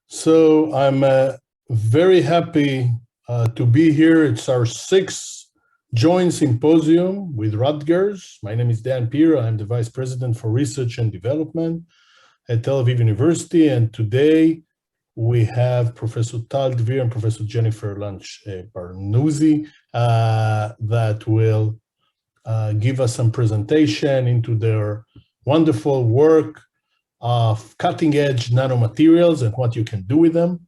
So I'm very happy to be here. It's our sixth joint symposium with Rutgers. My name is Dan Pira. I'm the Vice President for Research and Development at Tel Aviv University. And today we have Professor Tal Dvir and Professor Jennifer Lynch-Barnuzzi that will give us some presentation into their wonderful work of cutting-edge nanomaterials and what you can do with them.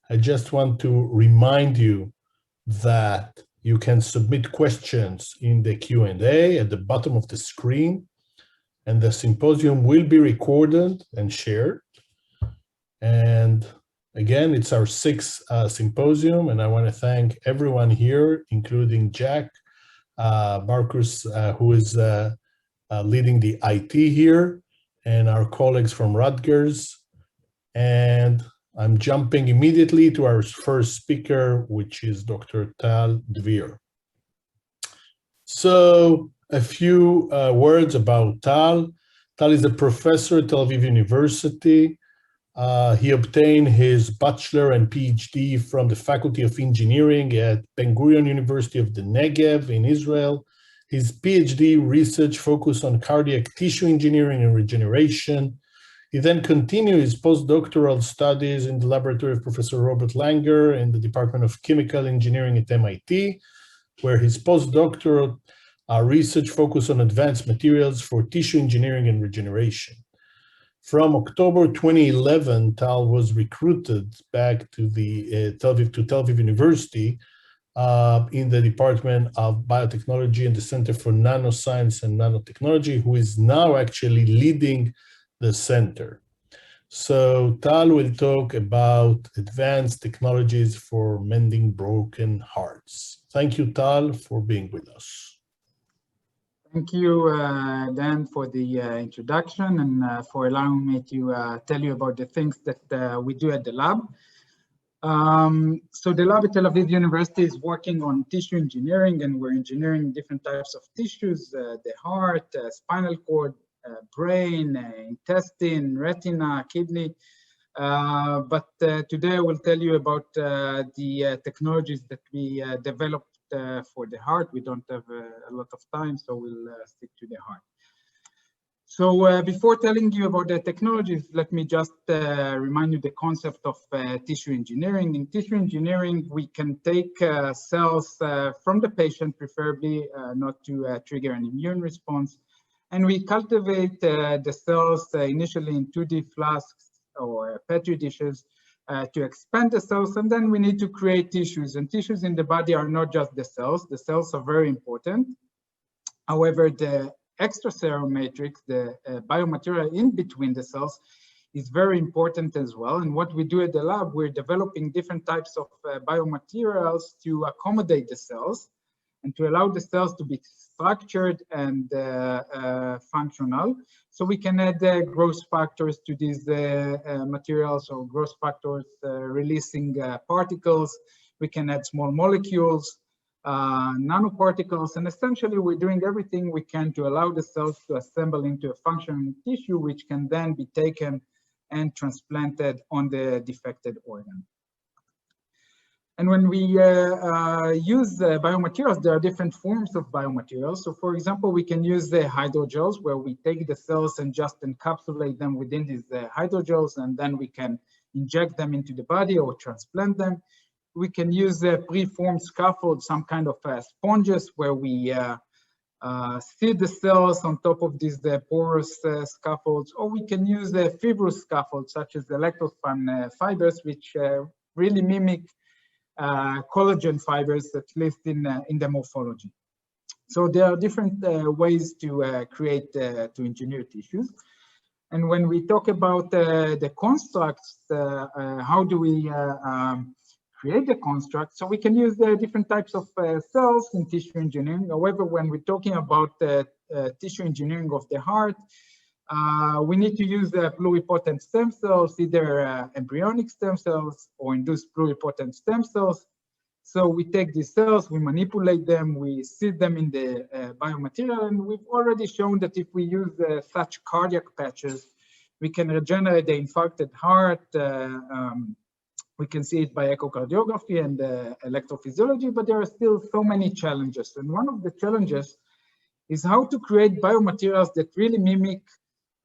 I just want to remind you that you can submit questions in the Q&A at the bottom of the screen, and the symposium will be recorded and shared. And again, it's our sixth symposium, and I want to thank everyone here, including Jack Marcus, who is leading the IT here, and our colleagues from Rutgers. And I'm jumping immediately to our first speaker, which is Dr. Tal Dvir. So a few words about Tal. Tal is a professor at Tel Aviv University. He obtained his bachelor and PhD from the Faculty of Engineering at Ben Gurion University of the Negev in Israel. His PhD research focused on cardiac tissue engineering and regeneration. He then continued his postdoctoral studies in the laboratory of Professor Robert Langer in the Department of Chemical Engineering at MIT, where his postdoctoral research focused on advanced materials for tissue engineering and regeneration. From October 2011, Tal was recruited back to the Tel Aviv University in the Department of Biotechnology and the Center for Nanoscience and Nanotechnology, who is now actually leading the center. So Tal will talk about advanced technologies for mending broken hearts. Thank you, Tal, for being with us. Thank you, Dan, for the introduction and for allowing me to tell you about the things that we do at the lab. So the lab at Tel Aviv University is working on tissue engineering, and we're engineering different types of tissues, the heart, spinal cord, brain, intestine, retina, kidney. But today I will tell you about the technologies that we developed for the heart. We don't have a lot of time, so we'll stick to the heart. So before telling you about the technologies, let me just remind you the concept of tissue engineering. In tissue engineering, we can take cells from the patient, preferably not to trigger an immune response, and we cultivate the cells initially in 2D flasks or Petri dishes to expand the cells, and then we need to create tissues. And tissues in the body are not just the cells. The cells are very important. However, the extracellular matrix, the biomaterial in between the cells, is very important as well. And what we do at the lab, we're developing different types of biomaterials to accommodate the cells and to allow the cells to be structured and functional. So we can add growth factors to these materials, or growth factors releasing particles. We can add small molecules, nanoparticles, and essentially we're doing everything we can to allow the cells to assemble into a functioning tissue, which can then be taken and transplanted on the defected organ. And when we use biomaterials, there are different forms of biomaterials. So for example, we can use the hydrogels, where we take the cells and just encapsulate them within these hydrogels, and then we can inject them into the body or transplant them. We can use preformed scaffolds, some kind of sponges, where we seed the cells on top of these porous scaffolds, or we can use the fibrous scaffolds, such as the electrospun fibers, which really mimic collagen fibers, at least in the morphology. So there are different ways to to engineer tissues. And when we talk about the constructs, how do we create the construct? So we can use different types of cells in tissue engineering. However, when we're talking about tissue engineering of the heart, we need to use pluripotent stem cells, either embryonic stem cells or induced pluripotent stem cells. So we take these cells, we manipulate them, we seed them in the biomaterial, and we've already shown that if we use such cardiac patches, We can regenerate the infarcted heart. We can see it by echocardiography and electrophysiology, but there are still so many challenges. And one of the challenges is how to create biomaterials that really mimic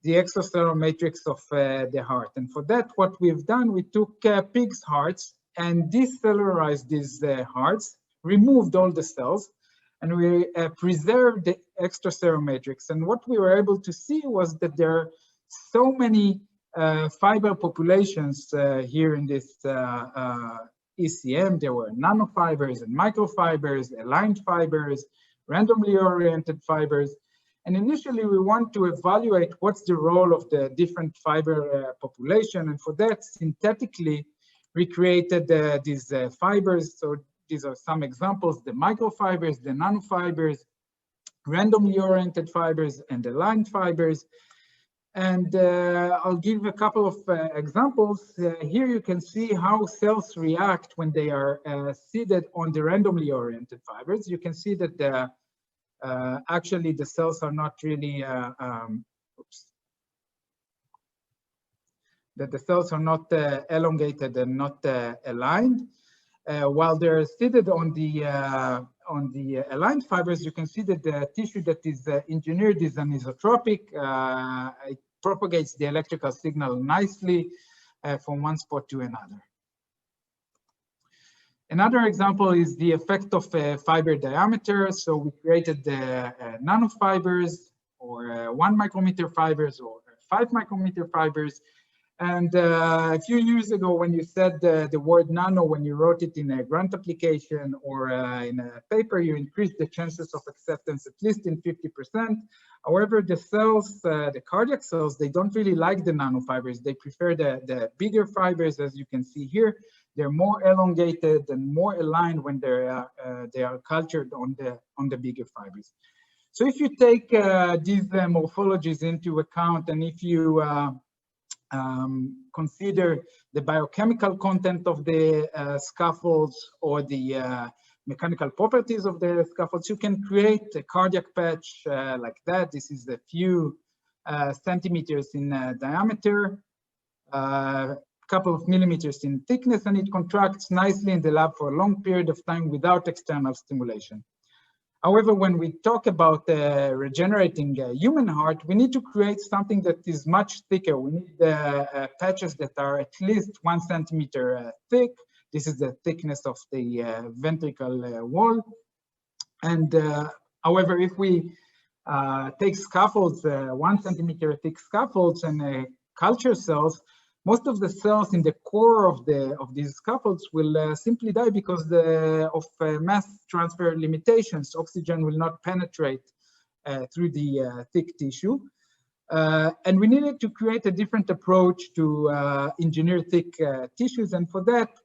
the extracellular matrix of the heart. And for that, what we've done, we took pigs' hearts and decellularized these hearts, removed all the cells, and we preserved the extracellular matrix. And what we were able to see was that there are so many fiber populations here in this ECM. There were nanofibers and microfibers, aligned fibers, randomly oriented fibers. And initially, we want to evaluate what's the role of the different fiber population. And for that, synthetically, we created these fibers. So these are some examples: the microfibers, the nanofibers, randomly oriented fibers, and aligned fibers. And I'll give a couple of examples. Here you can see how cells react when they are seeded on the randomly oriented fibers. You can see that actually the cells are not really, that the cells are not elongated and not aligned. While they're seated on the aligned fibers, you can see that the tissue that is engineered is anisotropic. It propagates the electrical signal nicely from one spot to another. Another example is the effect of fiber diameter. So we created the nanofibers, or 1 micrometer fibers, or 5 micrometer fibers. And a few years ago, when you said the word nano, when you wrote it in a grant application or in a paper, you increased the chances of acceptance at least in 50%. However, the cells, the cardiac cells, they don't really like the nanofibers. They prefer the bigger fibers, as you can see here. They're more elongated and more aligned when they are cultured on the bigger fibers. So if you take these morphologies into account, and if you consider the biochemical content of the scaffolds or the mechanical properties of the scaffolds, you can create a cardiac patch like that. This is a few centimeters in diameter, couple of millimeters in thickness, and it contracts nicely in the lab for a long period of time without external stimulation. However, when we talk about regenerating a human heart, we need to create something that is much thicker. We need patches that are at least 1 centimeter thick. This is the thickness of the ventricle wall. And however, if we take scaffolds, 1 centimeter thick scaffolds, and culture cells, most of the cells in the core of these scaffolds will simply die because of mass transfer limitations. Oxygen will not penetrate through the thick tissue. And we needed to create a different approach to engineer thick tissues. And for that,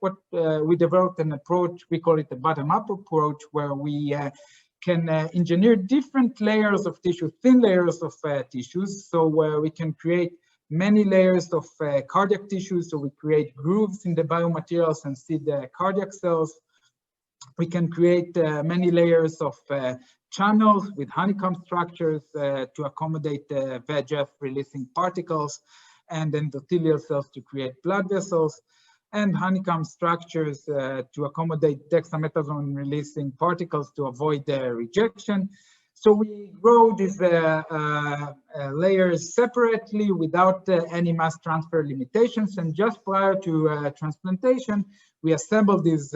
we developed an approach, we call it the bottom-up approach, where we can engineer different layers of tissue, thin layers of tissues. So we can create many layers of cardiac tissue. So we create grooves in the biomaterials and see the cardiac cells. We can create many layers of channels with honeycomb structures to accommodate VEGF releasing particles, and endothelial cells to create blood vessels, and honeycomb structures to accommodate dexamethasone releasing particles to avoid rejection. So we grow these layers separately without any mass transfer limitations. And just prior to transplantation, we assemble these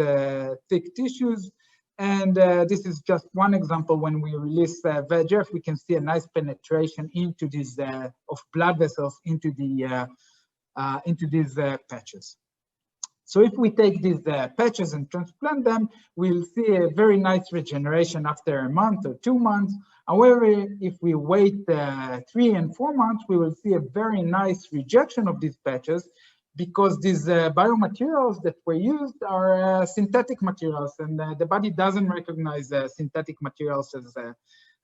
thick tissues. And this is just one example. When we release VEGF, we can see a nice penetration into these of blood vessels into these patches. So if we take these patches and transplant them, we'll see a very nice regeneration after a month or 2 months. However, if we wait 3 and 4 months, we will see a very nice rejection of these patches, because these biomaterials that were used are synthetic materials, and the body doesn't recognize synthetic materials as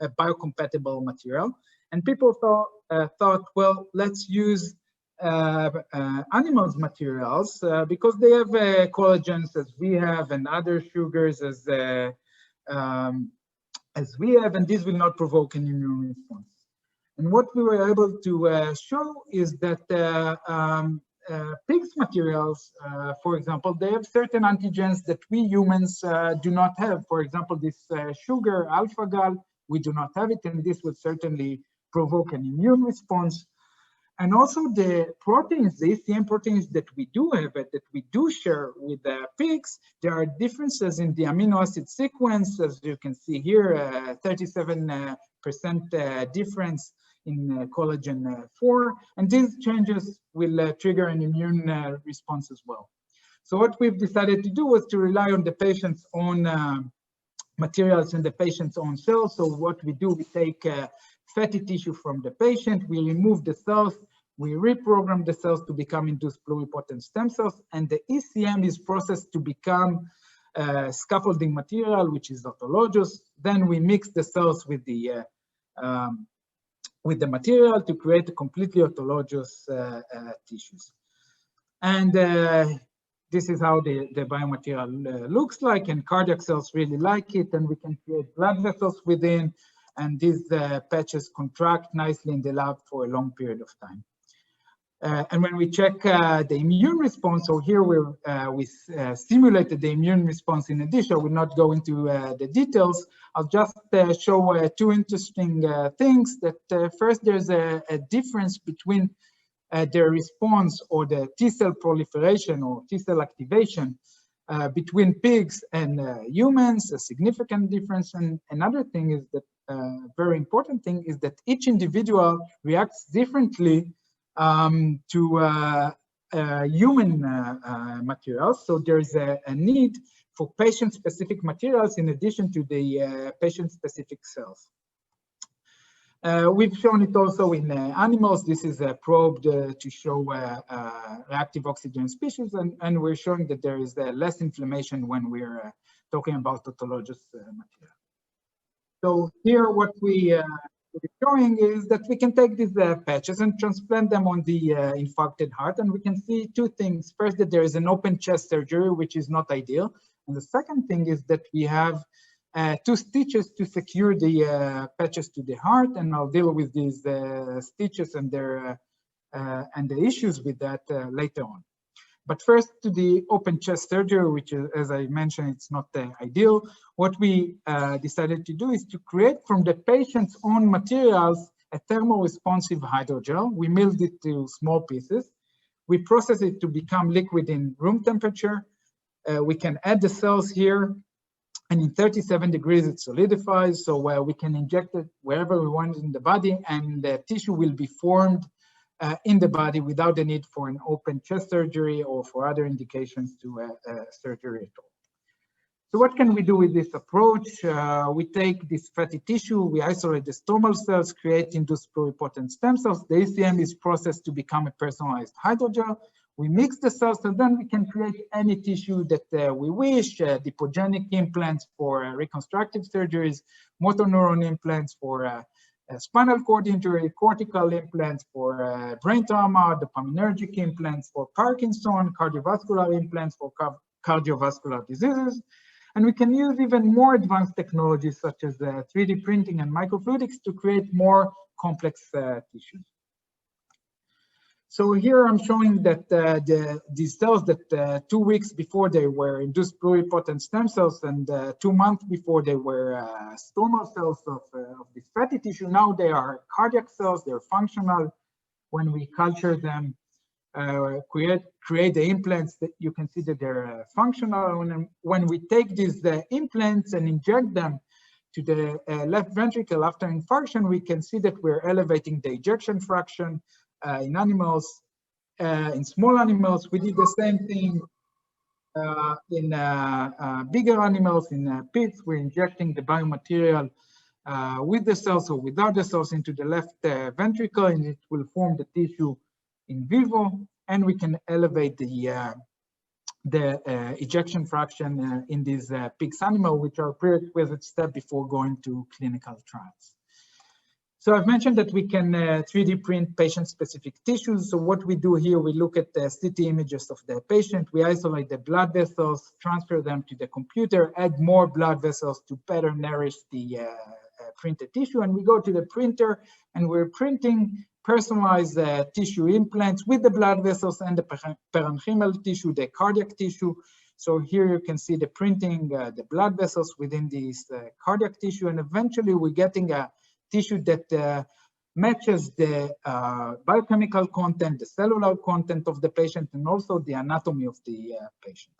a biocompatible material. And people thought, well, let's use animals materials because they have collagens as we have, and other sugars as we have, and this will not provoke an immune response. And what we were able to show is that pigs materials, for example, they have certain antigens that we humans do not have. For example, this sugar, alpha-gal, we do not have it, and this would certainly provoke an immune response. And also the proteins, the ECM proteins that we do have, that we do share with pigs, there are differences in the amino acid sequence, as you can see here, 37% difference in collagen 4, and these changes will trigger an immune response as well. So what we've decided to do was to rely on the patient's own materials and the patient's own cells. So what we do, we take fatty tissue from the patient, we remove the cells, we reprogram the cells to become induced pluripotent stem cells, and the ECM is processed to become scaffolding material, which is autologous. Then we mix the cells with the material to create a completely autologous tissues. And this is how the biomaterial looks like, and cardiac cells really like it, and we can create blood vessels within, and these patches contract nicely in the lab for a long period of time. And when we check the immune response, so here we simulated the immune response in addition. I will not go into the details. I'll just show two interesting things. That first, there's a difference between the response or the T-cell proliferation or T-cell activation between pigs and humans, a significant difference. And another thing is that, very important thing is that each individual reacts differently to human materials. So there's a need for patient-specific materials in addition to the patient-specific cells. We've shown it also in animals. This is a probe to show reactive oxygen species, and we're showing that there is less inflammation when we're talking about autologous material. So here what we're showing is that we can take these patches and transplant them on the infarcted heart, and we can see two things. First, that there is an open chest surgery, which is not ideal. And the second thing is that we have two stitches to secure the patches to the heart, and I'll deal with these stitches and their and the issues with that later on. But first, to the open chest surgery, which is, as I mentioned, it's not ideal. What we decided to do is to create from the patient's own materials a thermoresponsive hydrogel. We milled it to small pieces. We process it to become liquid in room temperature. We can add the cells here, and in 37 degrees it solidifies, so we can inject it wherever we want in the body, and the tissue will be formed in the body without the need for an open chest surgery or for other indications to surgery at all. So what can we do with this approach? We take this fatty tissue, we isolate the stromal cells, create induced pluripotent stem cells. The ECM is processed to become a personalized hydrogel. We mix the cells, and then we can create any tissue that we wish, dipogenic implants for reconstructive surgeries, motor neuron implants for spinal cord injury, cortical implants for brain trauma, dopaminergic implants for Parkinson, cardiovascular implants for cardiovascular diseases. And we can use even more advanced technologies such as 3D printing and microfluidics to create more complex tissues. So here I'm showing that these cells that 2 weeks before they were induced pluripotent stem cells, and 2 months before they were stromal cells of this fatty tissue, now they are cardiac cells, they're functional. When we culture them, create the implants, that you can see that they're functional. And when we take these implants and inject them to the left ventricle after infarction, we can see that we're elevating the ejection fraction. In animals, in small animals, we did the same thing in bigger animals. In pigs, we're injecting the biomaterial with the cells or without the cells into the left ventricle, and it will form the tissue in vivo, and we can elevate the ejection fraction in these pigs animal, which are a prerequisite step before going to clinical trials. So I've mentioned that we can 3D print patient-specific tissues. So what we do here, we look at the CT images of the patient. We isolate the blood vessels, transfer them to the computer, add more blood vessels to better nourish the printed tissue, and we go to the printer and we're printing personalized tissue implants with the blood vessels and the parenchymal tissue, the cardiac tissue. So here you can see the printing, the blood vessels within this cardiac tissue, and eventually we're getting a tissue that matches the biochemical content, the cellular content of the patient, and also the anatomy of the patient.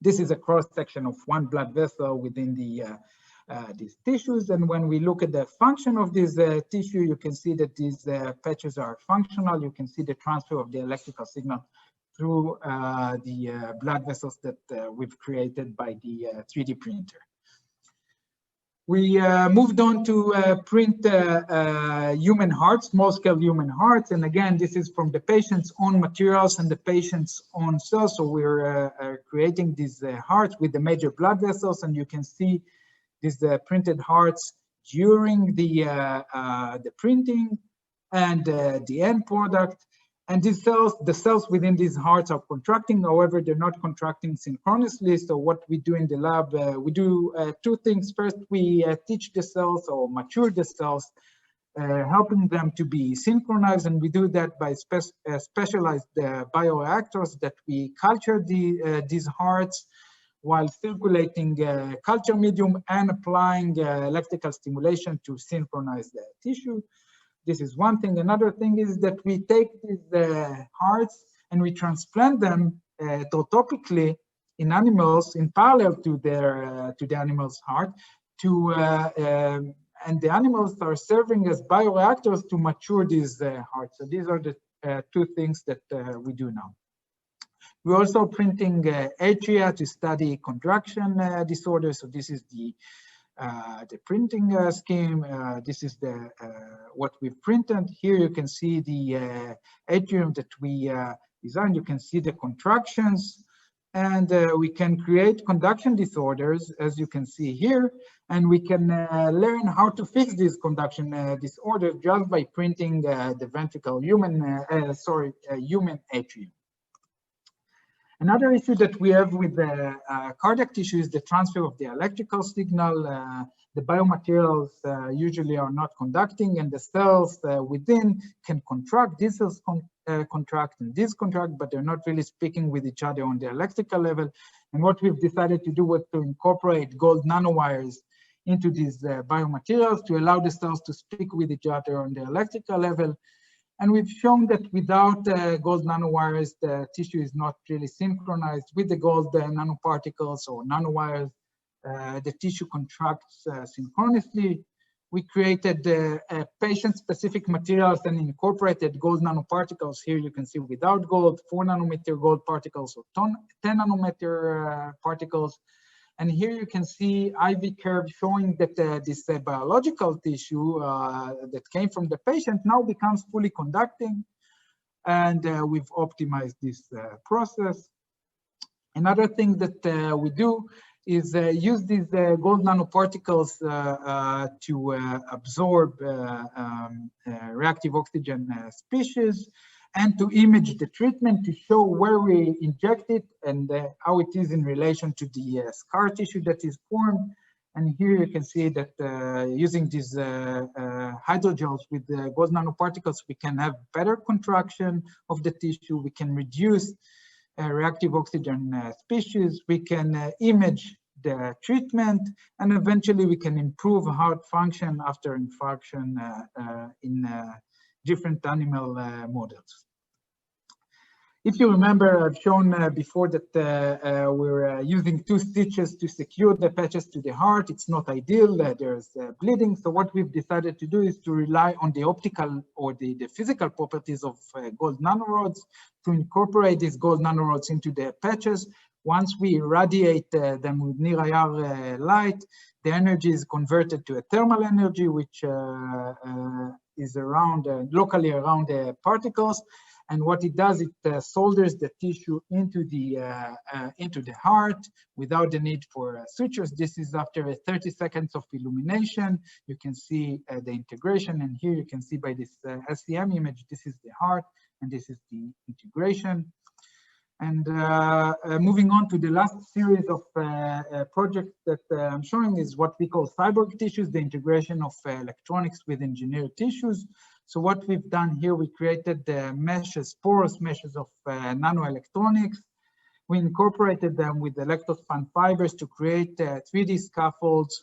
This is a cross-section of one blood vessel within these tissues, and when we look at the function of this tissue, you can see that these patches are functional. You can see the transfer of the electrical signal through the blood vessels that we've created by the 3D printer. We moved on to print human hearts, small-scale human hearts. And again, this is from the patient's own materials and the patient's own cells. So we're creating these hearts with the major blood vessels. And you can see these printed hearts during the printing and the end product. And these cells, the cells within these hearts are contracting. However, they're not contracting synchronously. So what we do in the lab, we do two things. First, we teach the cells or mature the cells, helping them to be synchronized. And we do that by specialized bioreactors that we culture these hearts while circulating culture medium and applying electrical stimulation to synchronize the tissue. This is one thing. Another thing is that we take these hearts and we transplant them topically in animals in parallel to the animal's heart, and the animals are serving as bioreactors to mature these hearts. So these are the two things that we do now. We're also printing Atria to study contraction disorders. So this is the printing scheme. This is what we've printed. Here you can see the atrium that we designed. You can see the contractions, and we can create conduction disorders, as you can see here, and we can learn how to fix these conduction disorders just by printing the ventricle human atrium. Another issue that we have with the cardiac tissue is the transfer of the electrical signal. The biomaterials usually are not conducting, and the cells within can contract. These cells contract and these contract, but they're not really speaking with each other on the electrical level. And what we've decided to do was to incorporate gold nanowires into these biomaterials to allow the cells to speak with each other on the electrical level. And we've shown that without gold nanowires, the tissue is not really synchronized. With the gold nanoparticles or nanowires, the tissue contracts synchronously. We created patient-specific materials and incorporated gold nanoparticles. Here you can see without gold, 4 nanometer gold particles or 10 nanometer particles. And here you can see IV curve showing that this biological tissue that came from the patient now becomes fully conducting. And we've optimized this process. Another thing that we do is use these gold nanoparticles to absorb reactive oxygen species and to image the treatment to show where we inject it and how it is in relation to the scar tissue that is formed. And here you can see that using these hydrogels with the gold nanoparticles, we can have better contraction of the tissue. We can reduce reactive oxygen species. We can image the treatment, and eventually we can improve heart function after infarction in different animal models. If you remember, I've shown before that we're using 2 stitches to secure the patches to the heart. It's not ideal, there's bleeding. So what we've decided to do is to rely on the optical or the physical properties of gold nanorods to incorporate these gold nanorods into the patches. Once we irradiate them with near IR light, the energy is converted to a thermal energy, which is around locally around the particles. And what it does, it solders the tissue into the heart without the need for sutures. This is after 30 seconds of illumination. You can see the integration, and here you can see by this SEM image, this is the heart, and this is the integration. And moving on to the last series of projects that I'm showing is what we call cyborg tissues, the integration of electronics with engineered tissues. So what we've done here, we created the meshes, porous meshes of nanoelectronics. We incorporated them with electrospan fibers to create 3D scaffolds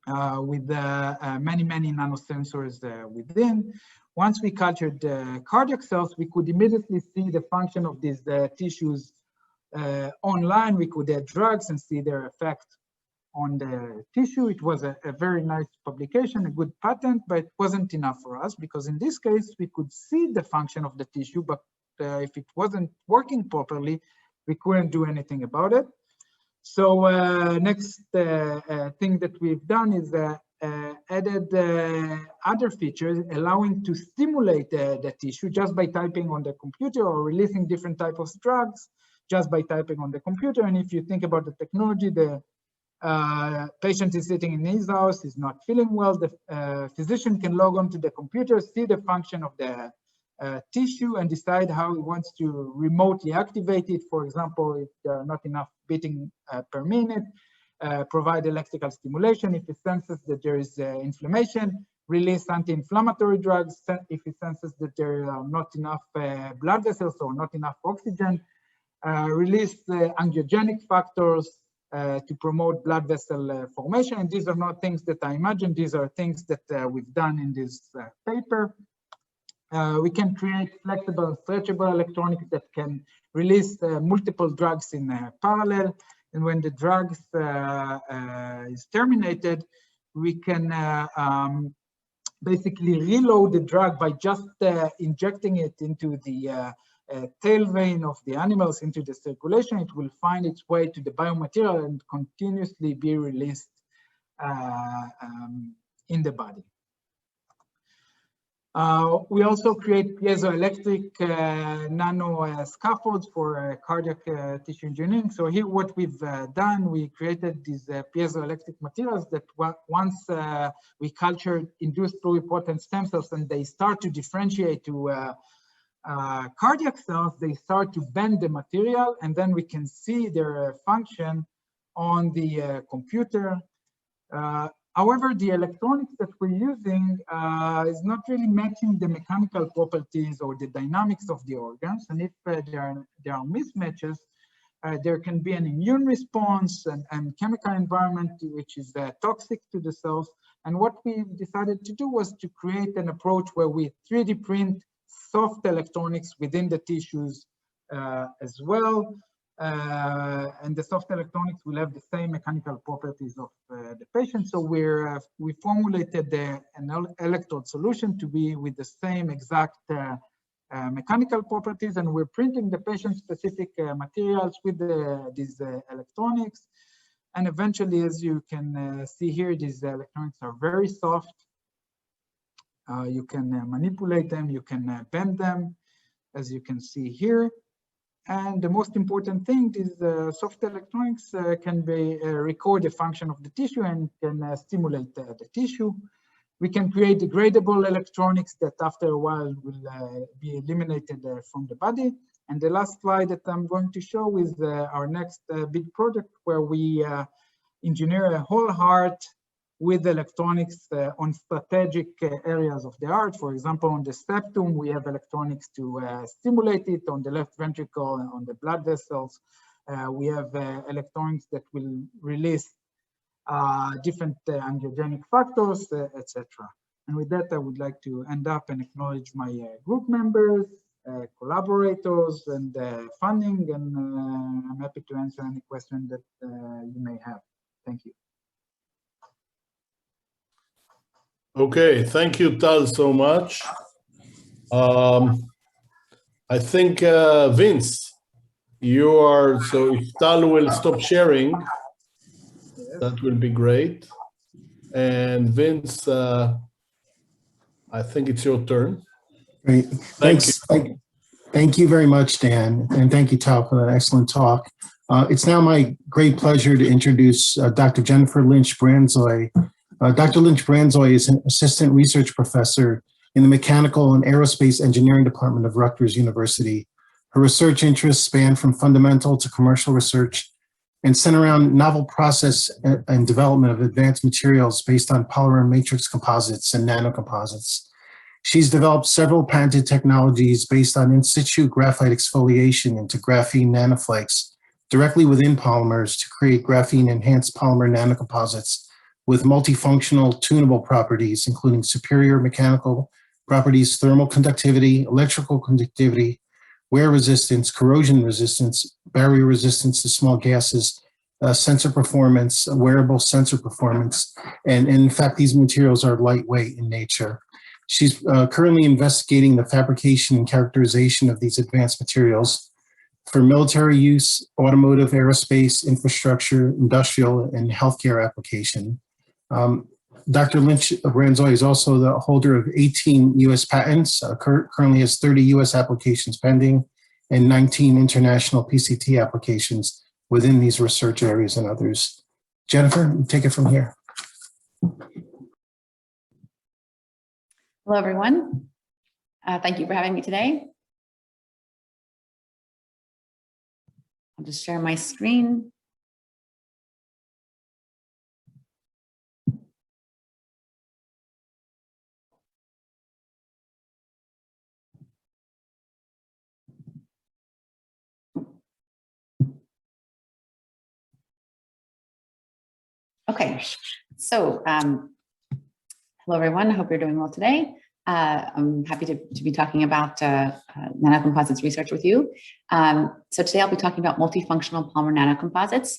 with many nanosensors within. Once we cultured cardiac cells, we could immediately see the function of these tissues online. We could add drugs and see their effect on the tissue. It was a very nice publication, a good patent, but it wasn't enough for us because in this case, we could see the function of the tissue, but if it wasn't working properly, we couldn't do anything about it. So next thing that we've done is added other features allowing to stimulate the tissue just by typing on the computer or releasing different types of drugs just by typing on the computer. And if you think about the technology, the patient is sitting in his house, is not feeling well, the physician can log on to the computer, see the function of the tissue and decide how he wants to remotely activate it. For example, if there are not enough beating per minute, provide electrical stimulation. If it senses that there is inflammation, release anti-inflammatory drugs. If it senses that there are not enough blood vessels or not enough oxygen, release angiogenic factors to promote blood vessel formation. And these are not things that I imagine. These are things that we've done in this paper. We can create flexible, stretchable electronics that can release multiple drugs in parallel. And when the drugs is terminated, we can basically reload the drug by just injecting it into the tail vein of the animals, into the circulation. It will find its way to the biomaterial and continuously be released in the body. We also create piezoelectric nano scaffolds for cardiac tissue engineering. So here what we've done, we created these piezoelectric materials that once we cultured induced pluripotent stem cells and they start to differentiate to cardiac cells, they start to bend the material and then we can see their function on the computer. However, the electronics that we're using is not really matching the mechanical properties or the dynamics of the organs. And if there are mismatches, there can be an immune response and chemical environment which is toxic to the cells. And what we decided to do was to create an approach where we 3D print soft electronics within the tissues as well. And the soft electronics will have the same mechanical properties of the patient. So we formulated an electrode solution to be with the same exact mechanical properties, and we're printing the patient-specific materials with these electronics. And eventually, as you can see here, these electronics are very soft. You can manipulate them, you can bend them, as you can see here. And the most important thing is soft electronics can record the function of the tissue and can stimulate the tissue. We can create degradable electronics that after a while will be eliminated from the body. And the last slide that I'm going to show is our next big project where we engineer a whole heart with electronics on strategic areas of the heart. For example, on the septum, we have electronics to stimulate it. On the left ventricle, on the blood vessels, we have electronics that will release different angiogenic factors, etc. And with that, I would like to end up and acknowledge my group members, collaborators, and funding. And I'm happy to answer any question that you may have. Thank you. Okay, thank you, Tal, so much. I think, Vince, you are, so if Tal will stop sharing, yes, that will be great. And Vince, I think it's your turn. Great. Thanks. Thank you very much, Dan. And thank you, Tal, for that excellent talk. It's now my great pleasure to introduce Dr. Jennifer Lynch Bransoy. Dr. Lynch Bransoy is an assistant research professor in the Mechanical and Aerospace Engineering Department of Rutgers University. Her research interests span from fundamental to commercial research and center around novel process and development of advanced materials based on polymer matrix composites and nanocomposites. She's developed several patented technologies based on in situ graphite exfoliation into graphene nanoflakes directly within polymers to create graphene-enhanced polymer nanocomposites with multifunctional tunable properties, including superior mechanical properties, thermal conductivity, electrical conductivity, wear resistance, corrosion resistance, barrier resistance to small gases, sensor performance, wearable sensor performance, and in fact, these materials are lightweight in nature. She's currently investigating the fabrication and characterization of these advanced materials for military use, automotive, aerospace, infrastructure, industrial, and healthcare application. Dr. Lynch Bransoy is also the holder of 18 U.S. patents, currently has 30 U.S. applications pending, and 19 international PCT applications within these research areas and others. Jennifer, take it from here. Hello, everyone. Thank you for having me today. I'll just share my screen. Okay, so hello, everyone. I hope you're doing well today. I'm happy to be talking about nanocomposites research with you. So today I'll be talking about multifunctional polymer nanocomposites,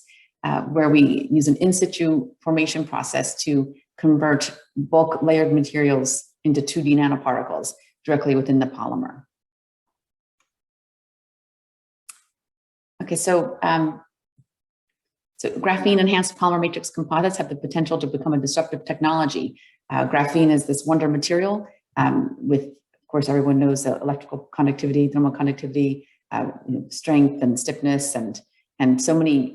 where we use an in situ formation process to convert bulk layered materials into 2D nanoparticles directly within the polymer. Okay, so graphene enhanced polymer matrix composites have the potential to become a disruptive technology. Graphene is this wonder material with, of course, everyone knows the electrical conductivity, thermal conductivity, strength and stiffness, and so many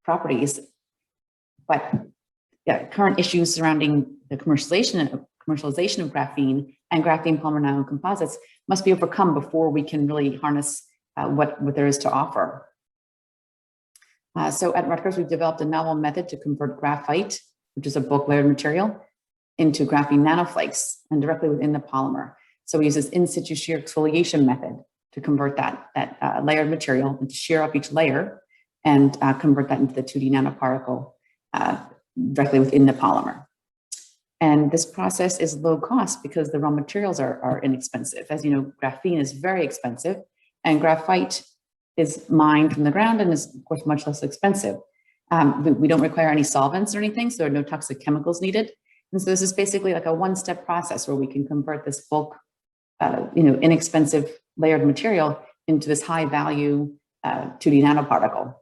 properties. But yeah, current issues surrounding the commercialization of graphene and graphene polymer nanocomposites must be overcome before we can really harness what there is to offer. So at Rutgers, we've developed a novel method to convert graphite, which is a bulk layered material, into graphene nanoflakes and directly within the polymer. So we use this in situ shear exfoliation method to convert that layered material and to shear up each layer and convert that into the 2D nanoparticle directly within the polymer. And this process is low cost because the raw materials are inexpensive. As you know, graphene is very expensive, and graphite is mined from the ground and is, of course, much less expensive. We don't require any solvents or anything, so there are no toxic chemicals needed. And so this is basically like a one-step process where we can convert this bulk, inexpensive layered material into this high-value 2D nanoparticle.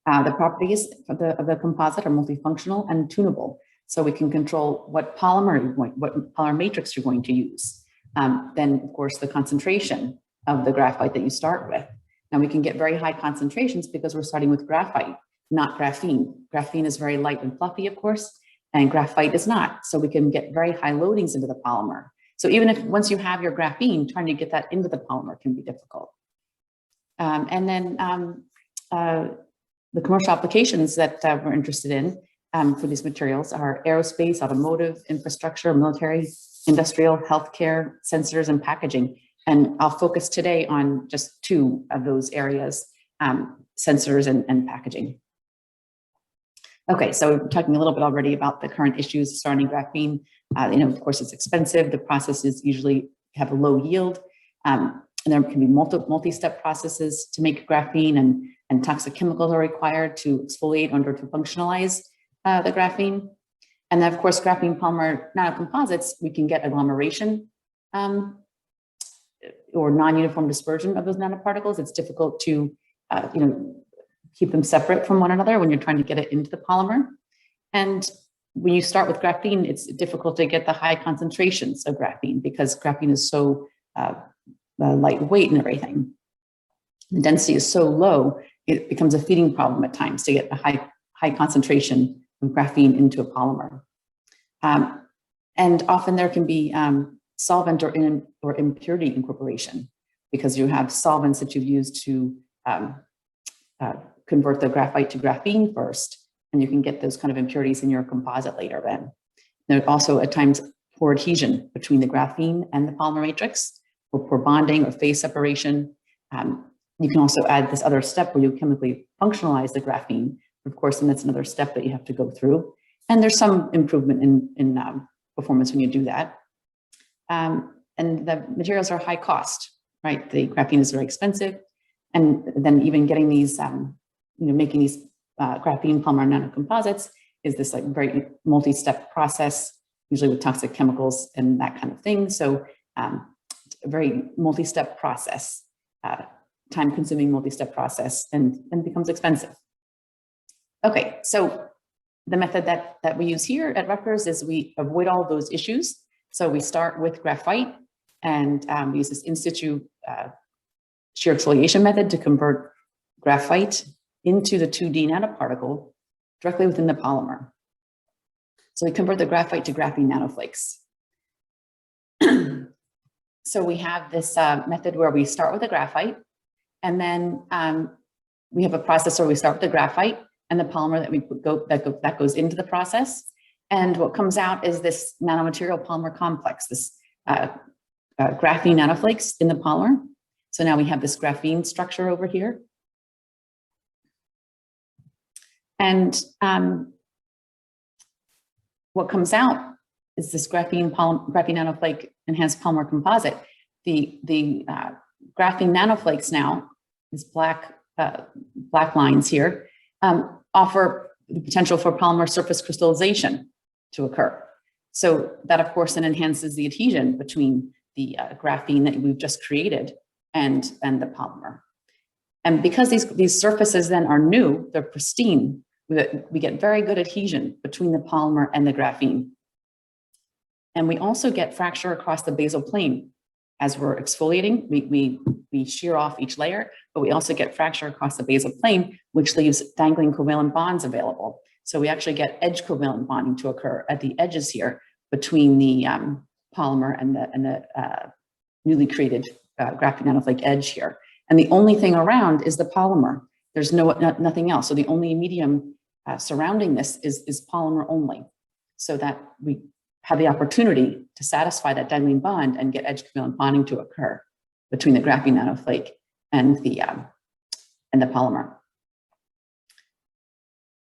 The properties of the composite are multifunctional and tunable, so we can control what polymer matrix you're going to use. Then, of course, the concentration of the graphite that you start with. Now we can get very high concentrations because we're starting with graphite, not graphene. Graphene is very light and fluffy, of course, and graphite is not. So we can get very high loadings into the polymer. So even if once you have your graphene, trying to get that into the polymer can be difficult. And then the commercial applications that we're interested in for these materials are aerospace, automotive, infrastructure, military, industrial, healthcare, sensors, and packaging. And I'll focus today on just two of those areas, sensors and packaging. Okay, so we're talking a little bit already about the current issues surrounding graphene. Of course, it's expensive. The processes usually have a low yield. And there can be multi-step processes to make graphene, and toxic chemicals are required to exfoliate or to functionalize the graphene. And then, of course, graphene polymer nanocomposites, we can get agglomeration or non-uniform dispersion of those nanoparticles. It's difficult to, keep them separate from one another when you're trying to get it into the polymer. And when you start with graphene, it's difficult to get the high concentrations of graphene because graphene is so lightweight and everything. The density is so low, it becomes a feeding problem at times to get the high concentration of graphene into a polymer. And often there can be solvent or impurity incorporation, because you have solvents that you've used to convert the graphite to graphene first, and you can get those kind of impurities in your composite later then. There are also at times poor adhesion between the graphene and the polymer matrix, or poor bonding or phase separation. You can also add this other step where you chemically functionalize the graphene. Of course, and that's another step that you have to go through. And there's some improvement in performance when you do that. And the materials are high cost, right? The graphene is very expensive. And then even getting these, making these graphene polymer nanocomposites is this like very multi-step process, usually with toxic chemicals and that kind of thing. So a very multi-step process, time-consuming multi-step process, and becomes expensive. Okay, so the method that we use here at Rutgers is we avoid all those issues. So we start with graphite, and we use this in situ shear exfoliation method to convert graphite into the 2D nanoparticle directly within the polymer. So we convert the graphite to graphene nanoflakes. So we have this method where we start with the graphite, and then we have a process where we start with the graphite and the polymer that goes into the process. And what comes out is this nanomaterial polymer complex, this graphene nanoflakes in the polymer. So now we have this graphene structure over here. And what comes out is this graphene nanoflake enhanced polymer composite. The graphene nanoflakes now, these black lines here, offer the potential for polymer surface crystallization to occur. So that, of course, then enhances the adhesion between the graphene that we've just created and the polymer. And because these surfaces then are new, they're pristine, we get very good adhesion between the polymer and the graphene. And we also get fracture across the basal plane. As we're exfoliating, we shear off each layer, but we also get fracture across the basal plane, which leaves dangling covalent bonds available. So we actually get edge covalent bonding to occur at the edges here between the polymer and the newly created graphene nanoflake edge here. And the only thing around is the polymer. There's nothing else. So the only medium surrounding this is polymer only, so that we have the opportunity to satisfy that dangling bond and get edge covalent bonding to occur between the graphene nanoflake and the polymer.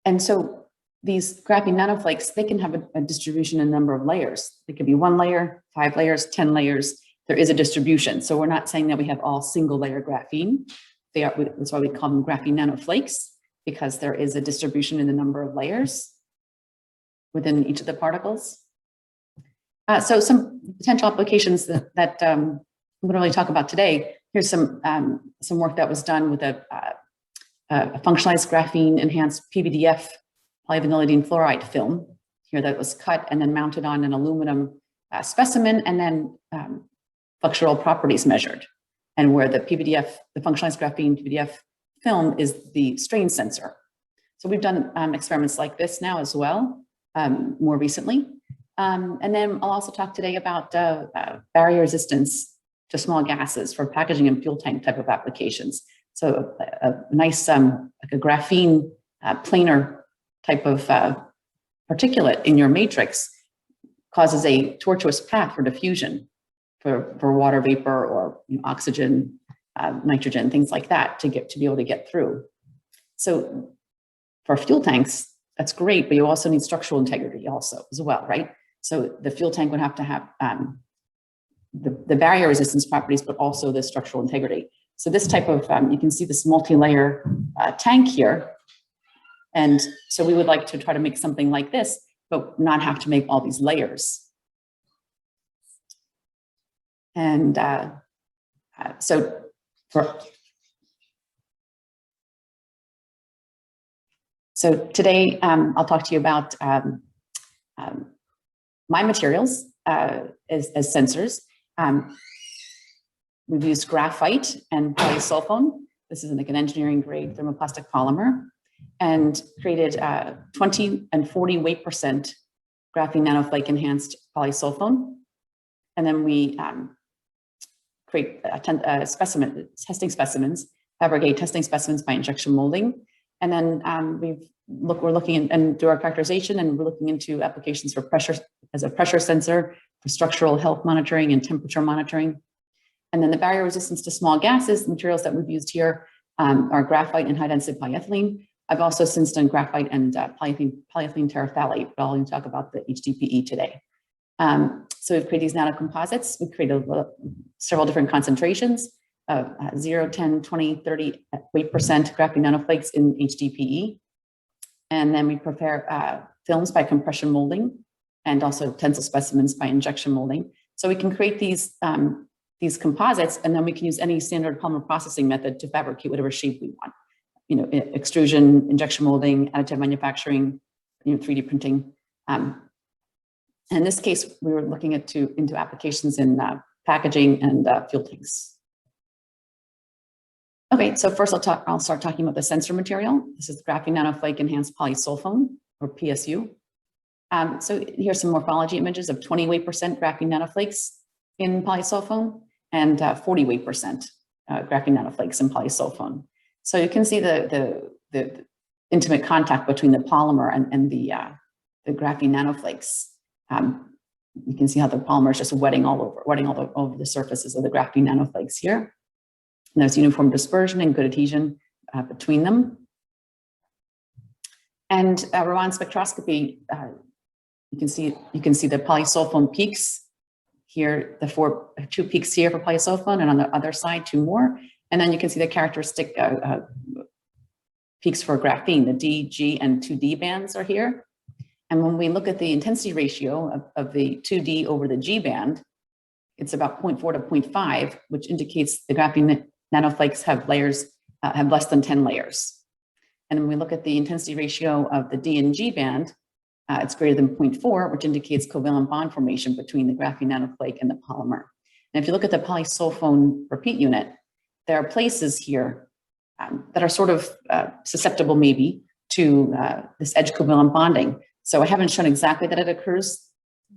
And so these graphene nanoflakes, they can have a distribution in a number of layers. It could be 1 layer, 5 layers, 10 layers. There is a distribution. So we're not saying that we have all single layer graphene. That's why we call them graphene nanoflakes, because there is a distribution in the number of layers within each of the particles. So some potential applications that I'm going to really talk about today. Here's some work that was done with a functionalized graphene enhanced PVDF polyvinylidene fluoride film here that was cut and then mounted on an aluminum specimen, and then flexural properties measured, and where the functionalized graphene PVDF film is the strain sensor. So we've done experiments like this now as well, more recently. And then I'll also talk today about barrier resistance to small gases for packaging and fuel tank type of applications. So a nice, like a graphene planar type of particulate in your matrix causes a tortuous path for diffusion for water vapor or oxygen, nitrogen, things like that to be able to get through. So for fuel tanks, that's great, but you also need structural integrity also as well, right? So the fuel tank would have to have the barrier resistance properties, but also the structural integrity. So this type of, you can see this multi-layer tank here. And so we would like to try to make something like this, but not have to make all these layers. And so today I'll talk to you about my materials as sensors. We've used graphite and polysulfone. This is like an engineering grade thermoplastic polymer, and created 20 and 40 weight % graphene nanoflake enhanced polysulfone. And then we create testing specimens, fabricate testing specimens by injection molding. And then we're looking and do our characterization, and we're looking into applications for pressure as a pressure sensor, for structural health monitoring and temperature monitoring. And then the barrier resistance to small gases, the materials that we've used here are graphite and high density polyethylene. I've also since done graphite and polyethylene terephthalate, but I'll only talk about the HDPE today. So we've created these nanocomposites. We've created several different concentrations of 0, 10, 20, 30 weight percent graphene nanoflakes in HDPE. And then we prepare films by compression molding and also tensile specimens by injection molding. So we can create these composites, and then we can use any standard polymer processing method to fabricate whatever shape we want. You know, extrusion, injection molding, additive manufacturing, 3D printing. In this case, we were looking into applications in packaging and fuel tanks. Okay, so first I'll start talking about the sensor material. This is graphene nanoflake enhanced polysulfone, or PSU. So here's some morphology images of 20 weight percent graphene nanoflakes in polysulfone and 40 weight percent graphene nanoflakes in polysulfone. So you can see the intimate contact between the polymer and the graphene nanoflakes. You can see how the polymer is just wetting all over the surfaces of the graphene nanoflakes here. And there's uniform dispersion and good adhesion between them. And Raman spectroscopy, you can see the polysulfone peaks here, the 2 peaks here for polysulfone, and on the other side 2 more. And then you can see the characteristic peaks for graphene. The D, G, and 2D bands are here. And when we look at the intensity ratio of the 2D over the G band, it's about 0.4 to 0.5, which indicates the graphene nanoflakes have layers, have less than 10 layers. And when we look at the intensity ratio of the D and G band, it's greater than 0.4, which indicates covalent bond formation between the graphene nanoflake and the polymer. And if you look at the polysulfone repeat unit, there are places here that are sort of susceptible maybe to this edge covalent bonding. So I haven't shown exactly that it occurs.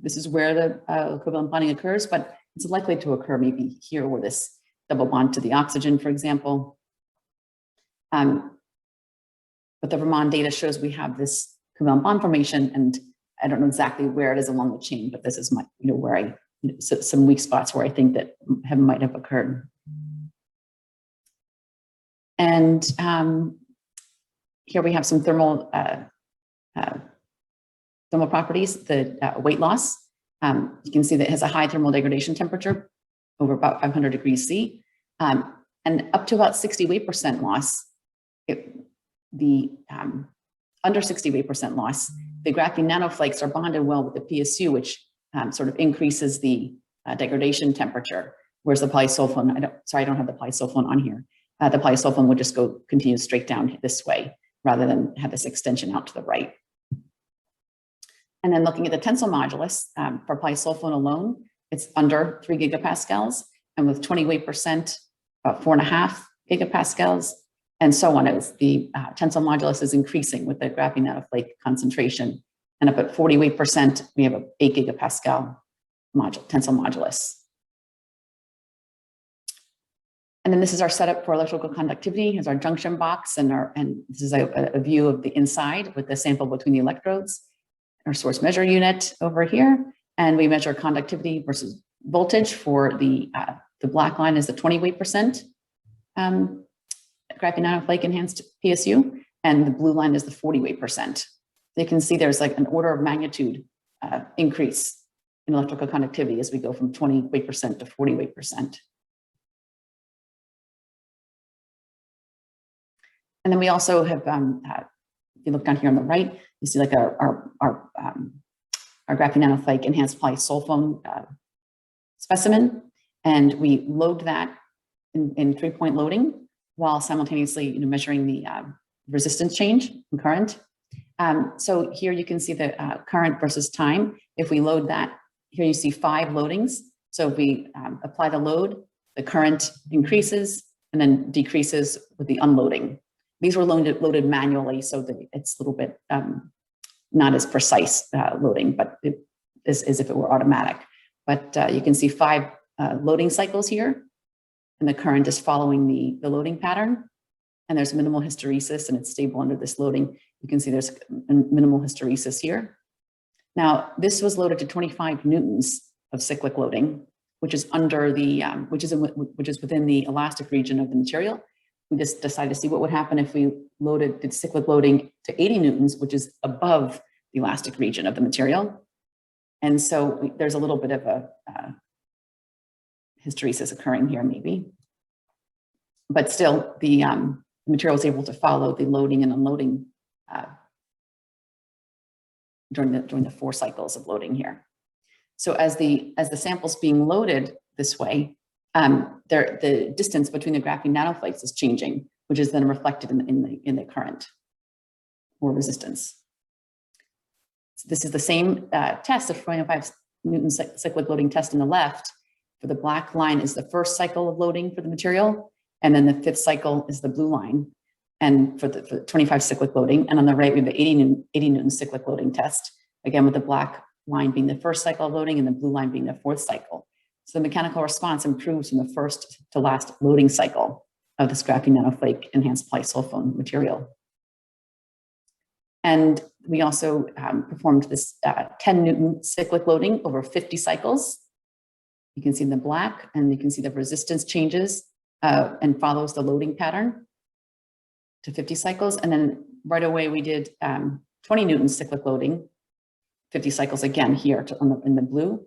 This is where the covalent bonding occurs, but it's likely to occur maybe here where this double bond to the oxygen, for example. But the Raman data shows we have this covalent bond formation, and I don't know exactly where it is along the chain, but this is my, where some weak spots where I think that might have occurred. And here we have some thermal properties, the weight loss. You can see that it has a high thermal degradation temperature, over about 500 degrees C, and up to about 60 weight percent loss. Under 60 weight percent loss, the graphene nanoflakes are bonded well with the PSU, which sort of increases the degradation temperature, whereas the polysulfone, I don't have the polysulfone on here. The polysulfone would just continue straight down this way rather than have this extension out to the right. And then looking at the tensile modulus for polysulfone alone, it's under 3 gigapascals, and with 20 weight percent, about 4.5 gigapascals, and so on. The tensile modulus is increasing with the graphene nanoflake concentration. And up at 40 weight percent, we have an 8 gigapascal tensile modulus. And then this is our setup for electrical conductivity. Here's our junction box, and this is a view of the inside with the sample between the electrodes. Our source measure unit over here, and we measure conductivity versus voltage for the black line is the 20 weight percent graphene nanoflake enhanced PSU, and the blue line is the 40 weight percent. You can see there's like an order of magnitude increase in electrical conductivity as we go from 20 weight percent to 40 weight percent. And then we also have, if you look down here on the right, you see like our graphene nanoflake enhanced polysulfone specimen, and we load that in 3-point loading while simultaneously measuring the resistance change in current. So here you can see the current versus time. If we load that, here you see 5 loadings. So if we apply the load, the current increases and then decreases with the unloading. These were loaded manually, so that it's a little bit not as precise loading, but it is as if it were automatic. but you can see 5 loading cycles here, and the current is following the loading pattern. And there's minimal hysteresis, and it's stable under this loading. You can see there's minimal hysteresis here. Now, this was loaded to 25 newtons of cyclic loading, which is under the which is within the elastic region of the material. We just decided to see what would happen if we did cyclic loading to 80 newtons, which is above the elastic region of the material. And so there's a little bit of a hysteresis occurring here, maybe. But still, the material is able to follow the loading and unloading during the 4 cycles of loading here. So as the sample's being loaded this way, the distance between the graphene nanoflakes is changing, which is then reflected in the current or resistance. So this is the same test of 25 Newton cyclic loading test on the left. For the black line is the first cycle of loading for the material, and then the 5th cycle is the blue line, and for the 25 cyclic loading. And on the right, we have the 80 Newton cyclic loading test, again with the black line being the first cycle of loading and the blue line being the 4th cycle. So the mechanical response improves from the first to last loading cycle of this graphene nanoflake enhanced polysulfone material. And we also performed this 10 Newton cyclic loading over 50 cycles. You can see the black, and you can see the resistance changes and follows the loading pattern to 50 cycles. And then right away we did 20 Newton cyclic loading, 50 cycles again here in the blue.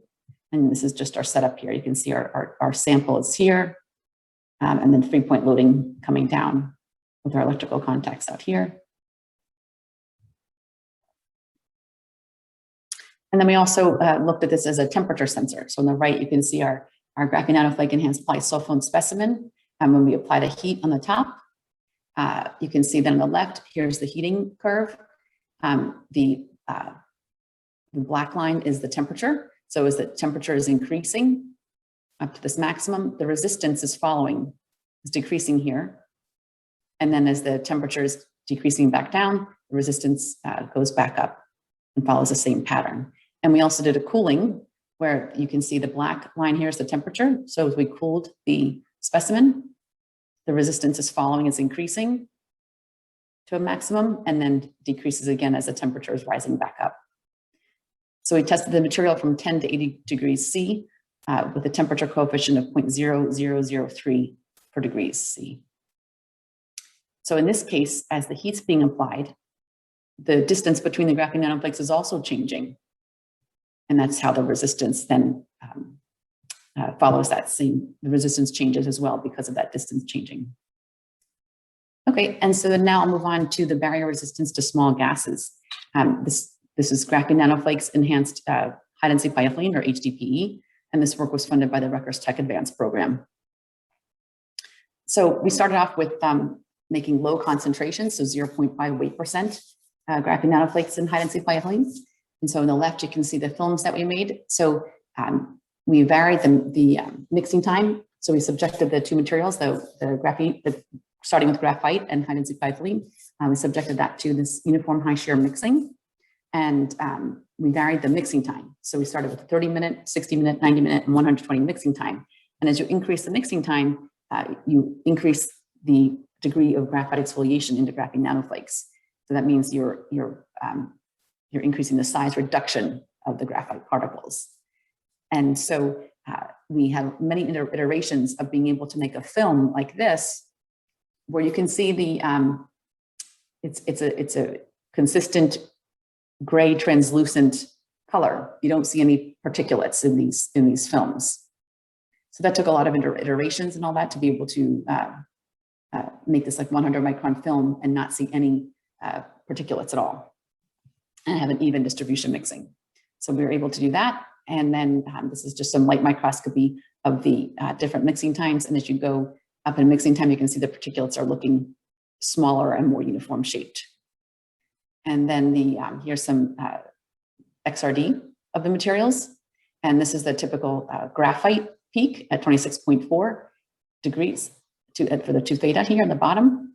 And this is just our setup here. You can see our sample is here, and then 3-point loading coming down with our electrical contacts out here. And then we also looked at this as a temperature sensor. So on the right, you can see our graphene nanoflake enhanced polysulfone specimen. And when we apply the heat on the top, you can see that on the left, here's the heating curve. The black line is the temperature. So as the temperature is increasing up to this maximum, the resistance is decreasing here. And then as the temperature is decreasing back down, the resistance goes back up and follows the same pattern. And we also did a cooling where you can see the black line here is the temperature. So as we cooled the specimen, the resistance is following, it's increasing to a maximum and then decreases again as the temperature is rising back up. So we tested the material from 10 to 80 degrees C with a temperature coefficient of 0.0003 per degrees C. So in this case, as the heat's being applied, the distance between the graphene nanoflakes is also changing. And that's how the resistance then follows that the resistance changes as well because of that distance changing. Okay, and so then now I'll move on to the barrier resistance to small gases. This is graphene nanoflakes enhanced high-density polyethylene, or HDPE, and this work was funded by the Rutgers Tech Advanced program. So we started off with making low concentrations, so 0.5 weight%. Graphene nanoflakes in high-density polyethylene. And so on the left, you can see the films that we made. So we varied the mixing time. So we subjected the 2 materials, the graphene, starting with graphite and high-density polyethylene. We subjected that to this uniform high-shear mixing. And we varied the mixing time. So we started with 30-minute, 60-minute, 90-minute, and 120 mixing time. And as you increase the mixing time, you increase the degree of graphite exfoliation into graphene nanoflakes. So that means you're increasing the size reduction of the graphite particles. And so we have many iterations of being able to make a film like this, where you can see the it's a consistent gray translucent color. You don't see any particulates in these films. So that took a lot of iterations and all that to be able to make this like 100 micron film and not see any particulates at all, and have an even distribution mixing. So we were able to do that. And then this is just some light microscopy of the different mixing times. And as you go up in mixing time, you can see the particulates are looking smaller and more uniform shaped. And then here's some XRD of the materials. And this is the typical graphite peak at 26.4 degrees for the 2 theta here on the bottom.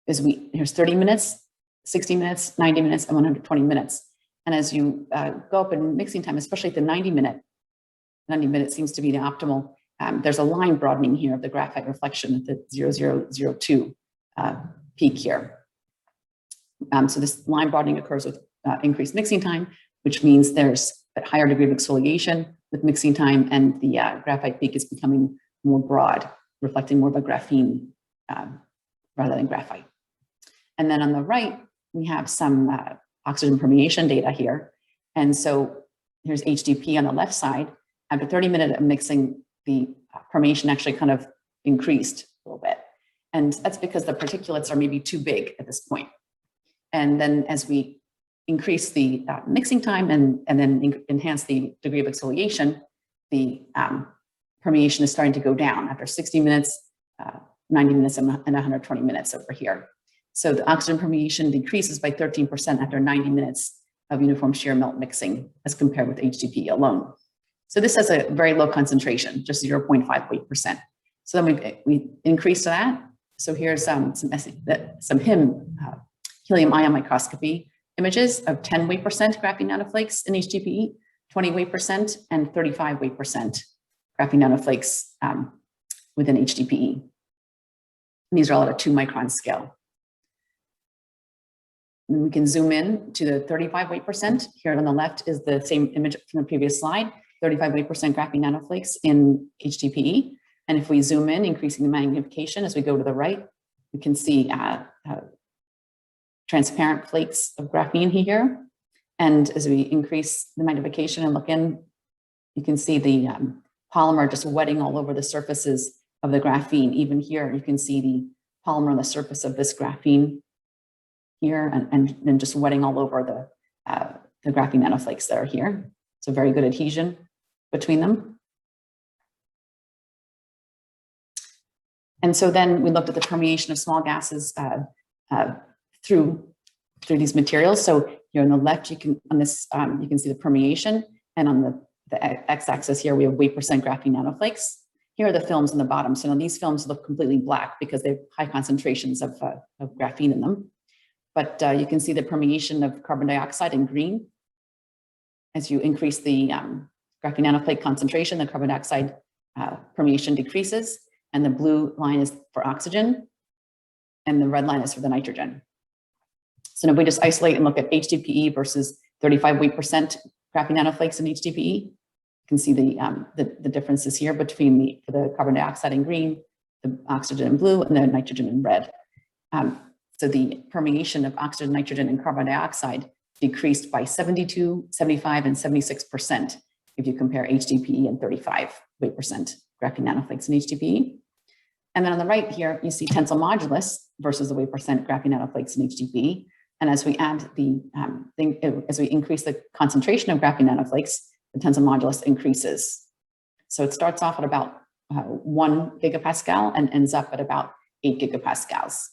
Here's 30 minutes, 60 minutes, 90 minutes, and 120 minutes. And as you go up in mixing time, especially at the 90-minute 90 minutes seems to be the optimal. There's a line broadening here of the graphite reflection at the 0002 peak here. So this line broadening occurs with increased mixing time, which means there's a higher degree of exfoliation with mixing time, and the graphite peak is becoming more broad, reflecting more of a graphene rather than graphite. And then on the right, we have some oxygen permeation data here. And so here's HDP on the left side. After 30 minutes of mixing, the permeation actually kind of increased a little bit. And that's because the particulates are maybe too big at this point. And then as we increase the mixing time and then enhance the degree of exfoliation, the permeation is starting to go down after 60 minutes, 90 minutes, and 120 minutes over here. So the oxygen permeation decreases by 13% after 90 minutes of uniform shear melt mixing as compared with HDP alone. So this has a very low concentration, just 0.58%. So then we increase to that. So here's some helium ion microscopy images of 10 weight percent graphene nanoflakes in HDPE, 20 weight percent, and 35 weight percent graphene nanoflakes within HDPE. And these are all at a 2 micron scale. And we can zoom in to the 35 weight percent. Here on the left is the same image from the previous slide, 35 weight percent graphene nanoflakes in HDPE. And if we zoom in, increasing the magnification as we go to the right, we can see transparent flakes of graphene here. And as we increase the magnification and look in, you can see the polymer just wetting all over the surfaces of the graphene. Even here, you can see the polymer on the surface of this graphene here and then just wetting all over the graphene nanoflakes that are here. So very good adhesion between them. And so then we looked at the permeation of small gases through these materials. So here on the left, you can you can see the permeation, and on the x-axis here we have weight percent graphene nanoflakes. Here are the films on the bottom. So now these films look completely black because they have high concentrations of graphene in them. But you can see the permeation of carbon dioxide in green. As you increase the graphene nanoflake concentration, the carbon dioxide permeation decreases, and the blue line is for oxygen, and the red line is for the nitrogen. So now we just isolate and look at HDPE versus 35 weight percent graphene nanoflakes in HDPE. You can see the differences here between for the carbon dioxide in green, the oxygen in blue, and the nitrogen in red. So the permeation of oxygen, nitrogen, and carbon dioxide decreased by 72, 75, and 76% if you compare HDPE and 35 weight percent graphene nanoflakes in HDPE. And then on the right here, you see tensile modulus versus the weight percent graphene nanoflakes in HDPE. And as we add as we increase the concentration of graphene nanoflakes, the tensile modulus increases. So it starts off at about 1 gigapascal and ends up at about 8 gigapascals.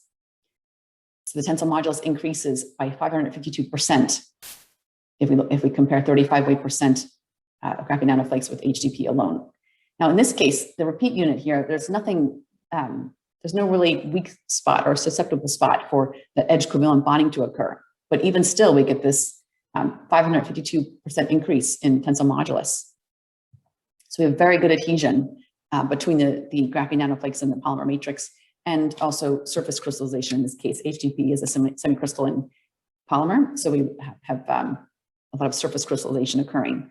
So the tensile modulus increases by 552% if we compare 35 weight percent graphene nanoflakes with HDP alone. Now, in this case, the repeat unit here, there's nothing, there's no really weak spot or susceptible spot for the edge covalent bonding to occur. But even still, we get this 552% increase in tensile modulus. So we have very good adhesion between the graphene nanoflakes and the polymer matrix, and also surface crystallization. In this case, HDP is a semicrystalline polymer. So we have a lot of surface crystallization occurring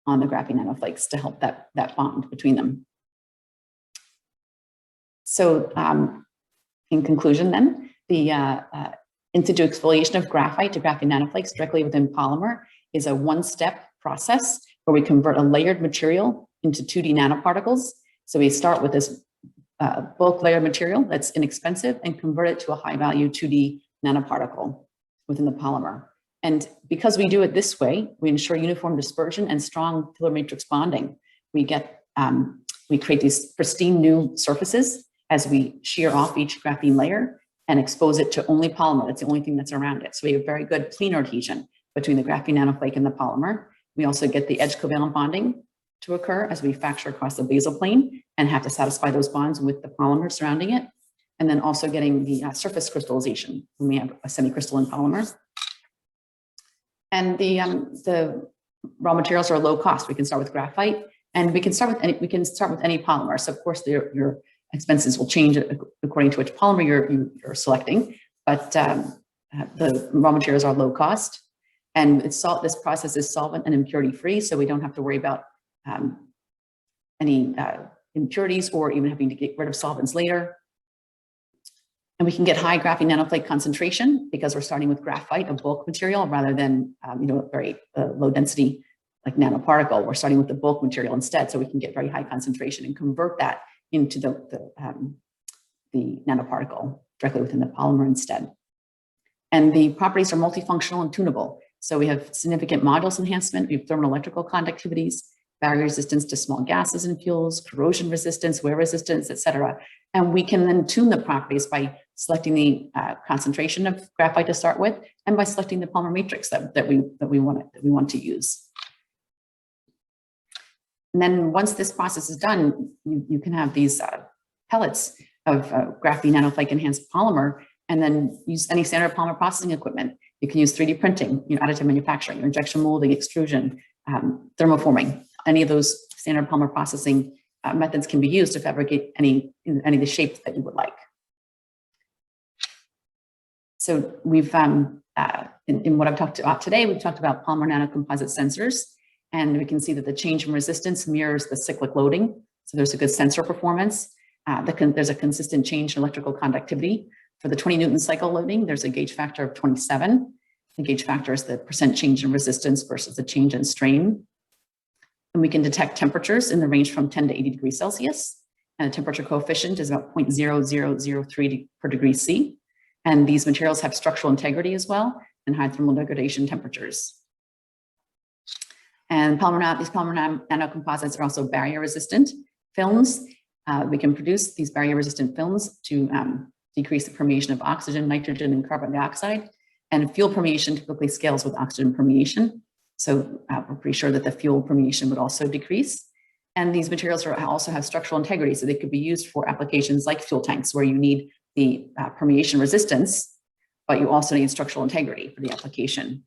on the graphene nanoflakes to help that bond between them. So in conclusion then, the in situ exfoliation of graphite to graphene nanoflakes directly within polymer is a one-step process where we convert a layered material into 2D nanoparticles. So we start with this bulk layered material that's inexpensive and convert it to a high-value 2D nanoparticle within the polymer. And because we do it this way, we ensure uniform dispersion and strong pillar matrix bonding. We create these pristine new surfaces as we shear off each graphene layer and expose it to only polymer. That's the only thing that's around it. So we have very good planar adhesion between the graphene nanoflake and the polymer. We also get the edge covalent bonding to occur as we fracture across the basal plane and have to satisfy those bonds with the polymer surrounding it. And then also getting the surface crystallization when we have a semicrystalline polymer. And the raw materials are low cost. We can start with graphite And we can start with any polymer. So of course your expenses will change according to which polymer you're selecting, but the raw materials are low cost, and this process is solvent and impurity free, so we don't have to worry about any impurities or even having to get rid of solvents later. And we can get high graphene nanoflake concentration because we're starting with graphite, a bulk material, rather than a very low density like nanoparticle. We're starting with the bulk material instead, so we can get very high concentration and convert that into the nanoparticle directly within the polymer instead. And the properties are multifunctional and tunable. So we have significant modulus enhancement, we have thermal electrical conductivities, barrier resistance to small gases and fuels, corrosion resistance, wear resistance, et cetera. And we can then tune the properties by selecting the concentration of graphite to start with, and by selecting the polymer matrix that we want to use. And then once this process is done, you can have these pellets of graphene nanoflake enhanced polymer, and then use any standard polymer processing equipment. You can use 3D printing, additive manufacturing, injection molding, extrusion, thermoforming. Any of those standard polymer processing methods can be used to fabricate any of the shapes that you would like. So we've, in what I've talked about today, we've talked about polymer nanocomposite sensors, and we can see that the change in resistance mirrors the cyclic loading. So there's a good sensor performance. There's a consistent change in electrical conductivity. For the 20 Newton cycle loading, there's a gauge factor of 27. The gauge factor is the percent change in resistance versus the change in strain. And we can detect temperatures in the range from 10 to 80 degrees Celsius. And the temperature coefficient is about 0.0003 per degree C. And these materials have structural integrity as well, and high thermal degradation temperatures. And these polymer nanocomposites are also barrier resistant films. We can produce these barrier resistant films to decrease the permeation of oxygen, nitrogen, and carbon dioxide. And fuel permeation typically scales with oxygen permeation. So we're pretty sure that the fuel permeation would also decrease. And these materials also have structural integrity, so they could be used for applications like fuel tanks, where you need the permeation resistance, but you also need structural integrity for the application.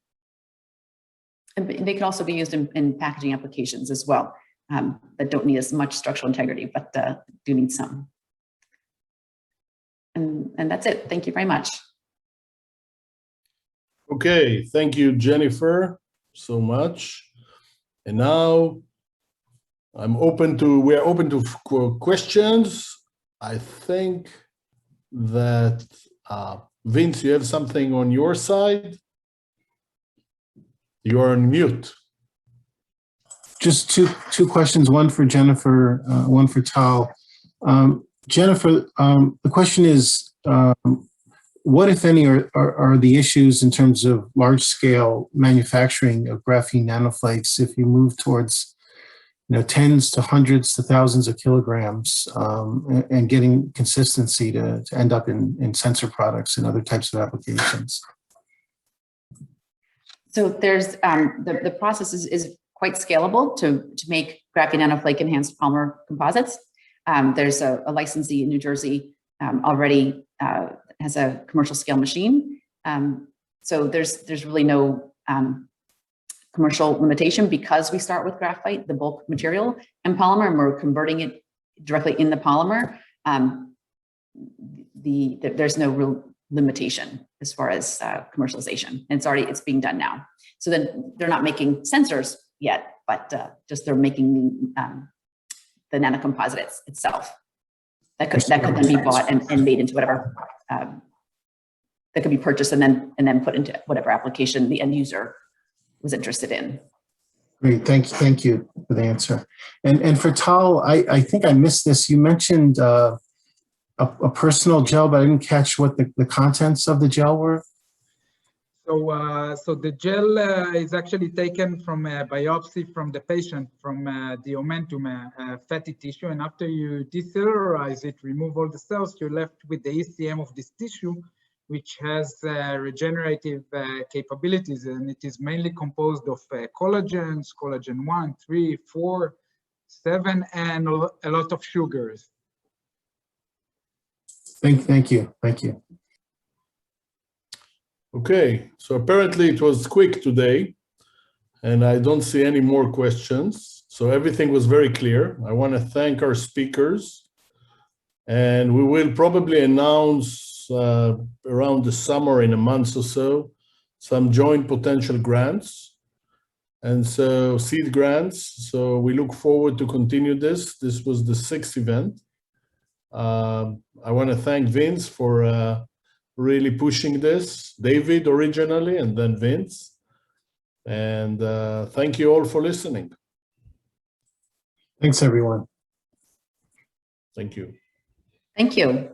And they can also be used in packaging applications as well, that don't need as much structural integrity, but do need some. And that's it. Thank you very much. Okay, thank you, Jennifer, so much. And now we are open to questions. I think that Vince, you have something on your side? You are on mute. Just two questions, one for Jennifer, one for Tal. Jennifer, the question is, what, if any, are the issues in terms of large-scale manufacturing of graphene nanoflakes if you move towards tens to hundreds to thousands of kilograms, and getting consistency to end up in sensor products and other types of applications? So there's the process is quite scalable to make graphene nanoflake enhanced polymer composites. There's a licensee in New Jersey already has a commercial scale machine. So there's really no commercial limitation, because we start with graphite, the bulk material, and polymer, and we're converting it directly in the polymer. There's no real limitation as far as commercialization. And it's being done now. So then they're not making sensors yet, but just they're making the nanocomposite itself. That could then be bought and made into whatever that could be purchased and then put into whatever application the end user was interested in. Great, thank you for the answer. And for Tal, I think I missed this. You mentioned a personal gel, but I didn't catch what the contents of the gel were. So the gel is actually taken from a biopsy from the patient, from the omentum, fatty tissue, and after you decellularize it, remove all the cells, you're left with the ECM of this tissue, which has regenerative capabilities, and it is mainly composed of collagens, collagen 1, 3, 4, 7, and a lot of sugars. Thank you. Okay, so apparently it was quick today, and I don't see any more questions. So everything was very clear. I want to thank our speakers, and we will probably announce around the summer, in a month or so, some joint potential grants, and so seed grants. So we look forward to continue this. This was the 6th event. I want to thank Vince for really pushing this, David originally, and then Vince. And thank you all for listening. Thanks, everyone. Thank you. Thank you.